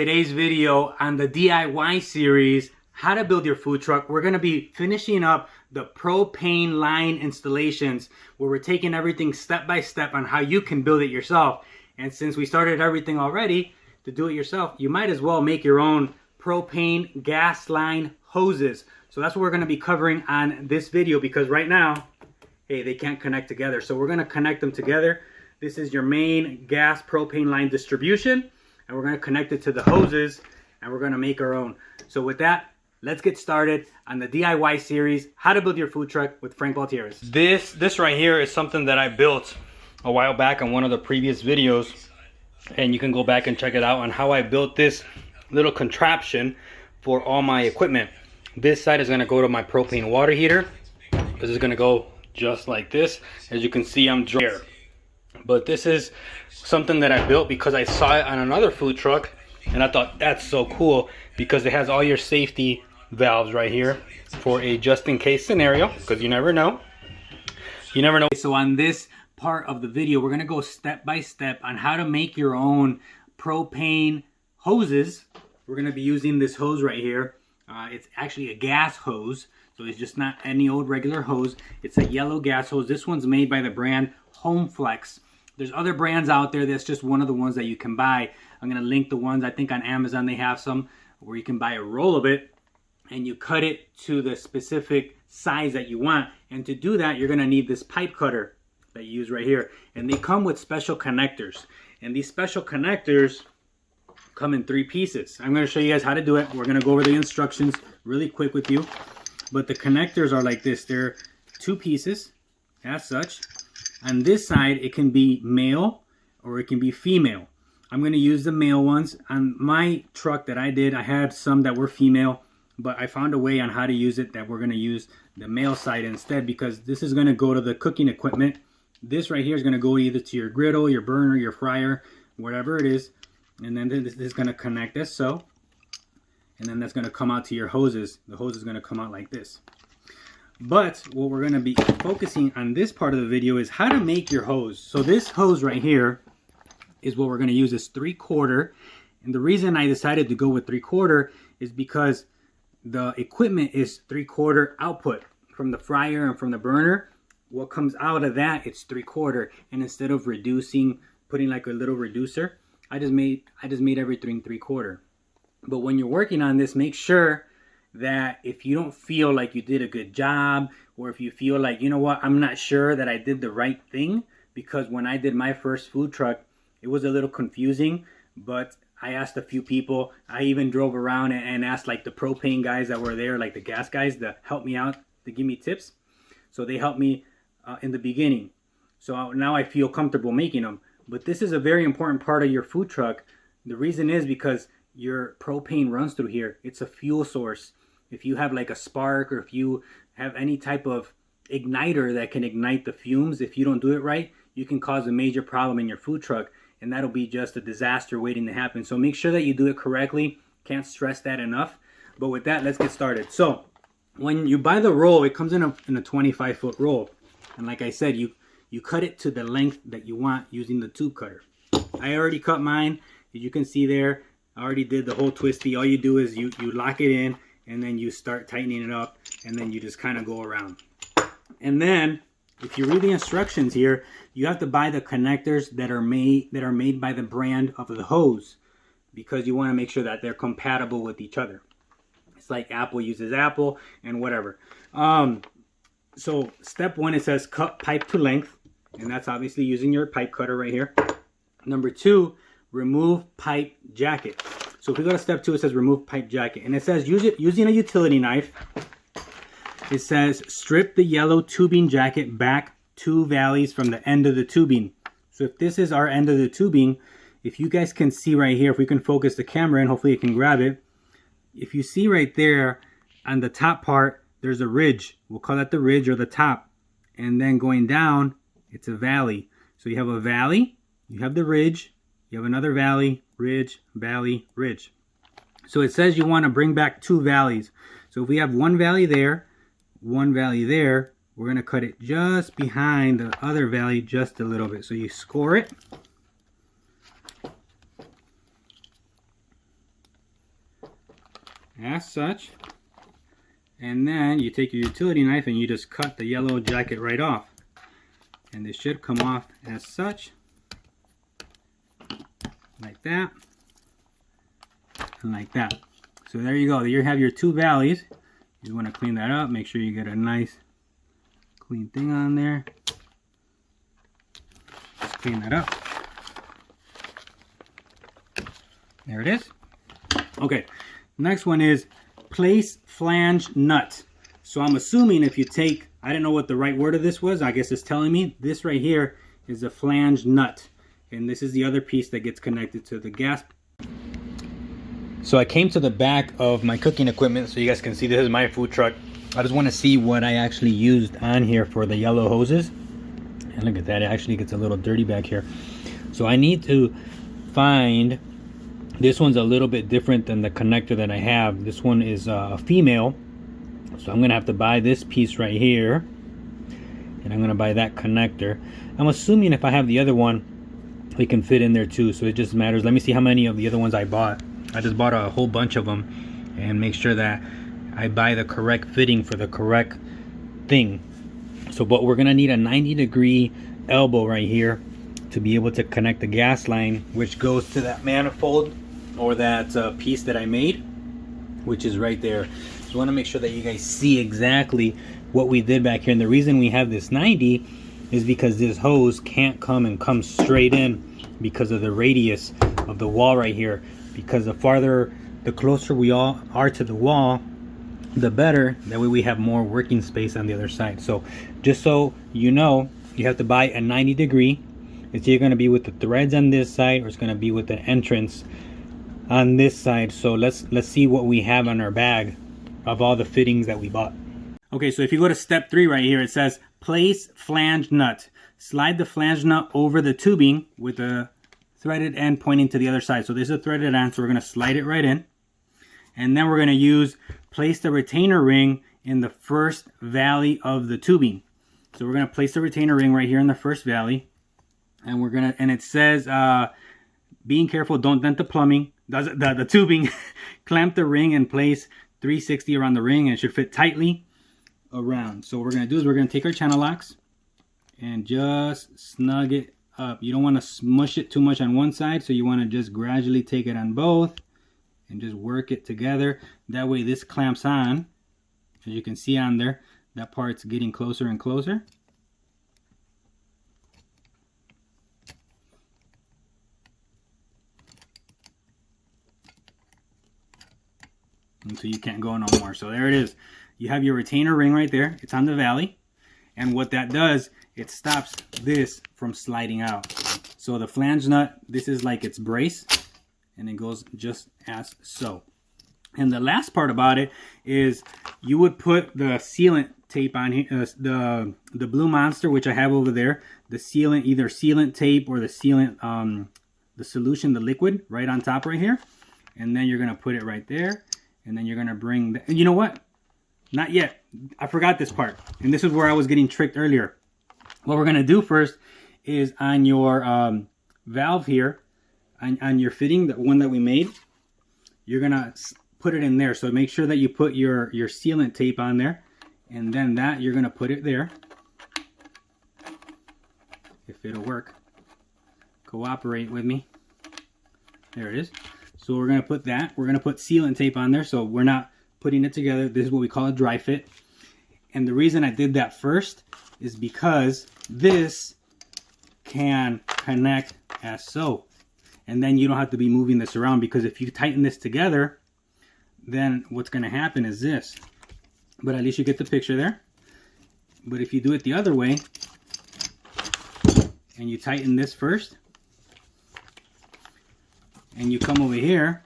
Today's video on the DIY series, how to build your food truck. We're going to be finishing up the propane line installations where we're taking everything step by step on how you can build it yourself. And since we started everything already to do it yourself, you might as well make your own propane gas line hoses. So that's what we're going to be covering on this video, because right now, hey, they can't connect together. So we're going to connect them together. This is your main gas propane line distribution, and we're going to connect it to the hoses, and we're going to make our own. So with that, let's get started on the DIY series, how to build your food truck with Frank Baltierrez. This right here is something that I built a while back on one of the previous videos, and you can go back and check it out on how I built this little contraption for all my equipment. This side is going to go to my propane water heater. This is going to go just like this. As you can see, I'm dry. But this is something that I built because I saw it on another food truck, and I thought that's so cool because it has all your safety valves right here for a just-in-case scenario, because you never know. You never know. So on this part of the video, we're gonna go step by step on how to make your own propane hoses. We're gonna be using this hose right here. It's actually a gas hose, so it's just not any old regular hose. It's a yellow gas hose. This one's made by the brand HomeFlex. There's other brands out there. That's just one of the ones that you can buy. I'm going to link the ones. I think on Amazon they have some where you can buy a roll of it and you cut it to the specific size that you want. And to do that, you're going to need this pipe cutter that you use right here. And they come with special connectors. And these special connectors come in 3 pieces. I'm going to show you guys how to do it. We're going to go over the instructions really quick with you. But the connectors are like this. They're 2 pieces as such. On this side, it can be male or it can be female. I'm going to use the male ones. On my truck that I did, I had some that were female, but I found a way on how to use it that we're going to use the male side instead, because this is going to go to the cooking equipment. This right here is going to go either to your griddle, your burner, your fryer, whatever it is. And then this is going to connect this so. And then that's going to come out to your hoses. The hose is going to come out like this. But what we're going to be focusing on this part of the video is how to make your hose. So this hose right here is what we're going to use, is 3/4. And the reason I decided to go with 3/4 is because the equipment is 3/4 output from the fryer and from the burner. What comes out of that, it's 3/4. And instead of reducing, putting like a little reducer, I just made everything 3/4. But when you're working on this, make sure that if you don't feel like you did a good job, or if you feel like, you know what, I'm not sure that I did the right thing, because when I did my first food truck, it was a little confusing, but I asked a few people. I even drove around and asked like the propane guys that were there, like the gas guys, to help me out, to give me tips. So they helped me in the beginning. So now I feel comfortable making them. But this is a very important part of your food truck. The reason is because your propane runs through here. It's a fuel source. If you have like a spark, or if you have any type of igniter that can ignite the fumes, if you don't do it right, you can cause a major problem in your food truck, and that'll be just a disaster waiting to happen. So make sure that you do it correctly. Can't stress that enough. But with that, let's get started. So when you buy the roll, it comes in a 25-foot roll. And like I said, you cut it to the length that you want using the tube cutter. I already cut mine. As you can see there, I already did the whole twisty. All you do is you lock it in, and then you start tightening it up, and then you just kind of go around. And then if you read the instructions here, you have to buy the connectors that are made by the brand of the hose, because you want to make sure that they're compatible with each other. It's like Apple uses Apple and whatever. So step 1, it says cut pipe to length, and that's obviously using your pipe cutter right here. Number 2, remove pipe jacket. So if we go to step 2, it says remove pipe jacket. And it says using a utility knife. It says strip the yellow tubing jacket back 2 valleys from the end of the tubing. So if this is our end of the tubing, if you guys can see right here, if we can focus the camera and hopefully you can grab it. If you see right there on the top part, there's a ridge. We'll call that the ridge or the top. And then going down, it's a valley. So you have a valley, you have the ridge, you have another valley, ridge, valley, ridge. So it says you want to bring back 2 valleys. So if we have one valley there, one valley there, we're going to cut it just behind the other valley just a little bit. So you score it. as such. And then you take your utility knife and you just cut the yellow jacket right off. And this should come off as such. Like that. And like that. So there you go. There you have your two valleys. You want to clean that up. Make sure you get a nice clean thing on there. Just clean that up. There it is. Okay. Next one is place flange nut. So I'm assuming if you take, I didn't know what the right word of this was. I guess it's telling me this right here is a flange nut. And this is the other piece that gets connected to the gas. So I came to the back of my cooking equipment so you guys can see this is my food truck. I just want to see what I actually used on here for the yellow hoses. And look at that, it actually gets a little dirty back here. So I need to find, this one's a little bit different than the connector that I have. This one is a female. So I'm going to have to buy this piece right here. And I'm going to buy that connector. I'm assuming if I have the other one, we can fit in there too. So it just matters. Let me see how many of the other ones I bought. I just bought a whole bunch of them. And make sure that I buy the correct fitting for the correct thing. So, but we're going to need a 90-degree elbow right here to be able to connect the gas line, which goes to that manifold or that piece that I made, which is right there. So I want to make sure that you guys see exactly what we did back here. And the reason we have this 90 is because this hose can't come straight in because of the radius of the wall right here. Because the closer we all are to the wall, the better. That way we have more working space on the other side. So just so you know, you have to buy a 90-degree. It's either going to be with the threads on this side or it's going to be with the entrance on this side. So let's see what we have on our bag of all the fittings that we bought. Okay, so if you go to step 3 right here, it says place flange nut. Slide the flange nut over the tubing with the threaded end pointing to the other side. So this is a threaded end, so we're going to slide it right in. And then we're going to use place the retainer ring in the first valley of the tubing. So we're going to place the retainer ring right here in the first valley. And we're going to, and it says, being careful, don't dent the plumbing, the tubing. Clamp the ring and place 360 around the ring, and it should fit tightly around. So what we're going to do is we're going to take our channel locks and just snug it up. You don't want to smush it too much on one side, so you want to just gradually take it on both and just work it together. That way this clamps on. As you can see on there, that part's getting closer and closer. Until you can't go no more. So there it is. You have your retainer ring right there. It's on the valley. And what that does, it stops this from sliding out. So the flange nut, this is like its brace. And it goes just as so. And the last part about it is you would put the sealant tape on here, the Blue Monster, which I have over there. The sealant, either sealant tape or the sealant, the solution, the liquid, right on top right here. And then you're going to put it right there. And then you're going to bring, and you know what? Not yet. I forgot this part. And this is where I was getting tricked earlier. What we're going to do first is on your valve here, on your fitting, the one that we made, you're going to put it in there. So make sure that you put your sealant tape on there. And then that, you're going to put it there. If it'll work. Cooperate with me. There it is. So we're going to put that. We're going to put sealant tape on there. So we're not putting it together. This is what we call a dry fit. And the reason I did that first is because this can connect as so. And then you don't have to be moving this around, because if you tighten this together, then what's going to happen is this. But at least you get the picture there. But if you do it the other way, and you tighten this first, and you come over here,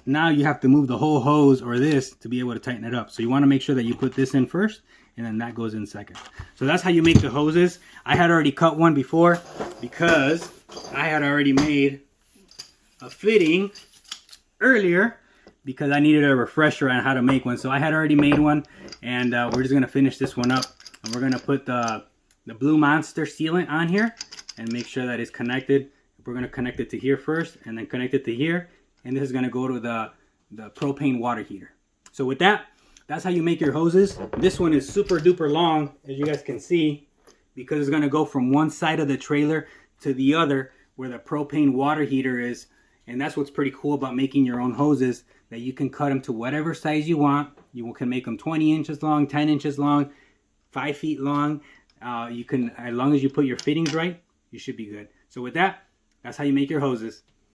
now you have to move the whole hose or this to be able to tighten it up. So you want to make sure that you put this in first, and then that goes in second. So that's how you make the hoses. I had already cut one before because I had already made a fitting earlier because I needed a refresher on how to make one. So I had already made one, and we're just going to finish this one up. And we're going to put the Blue Monster sealant on here and make sure that it's connected. We're going to connect it to here first, and then connect it to here. And this is going to go to the propane water heater. So with that, that's how you make your hoses. This one is super duper long, as you guys can see, because it's gonna go from one side of the trailer to the other where the propane water heater is. And that's what's pretty cool about making your own hoses, that you can cut them to whatever size you want. You can make them 20 inches long, 10 inches long, 5 feet long. You can, as long as you put your fittings right, you should be good. So with that, that's how you make your hoses.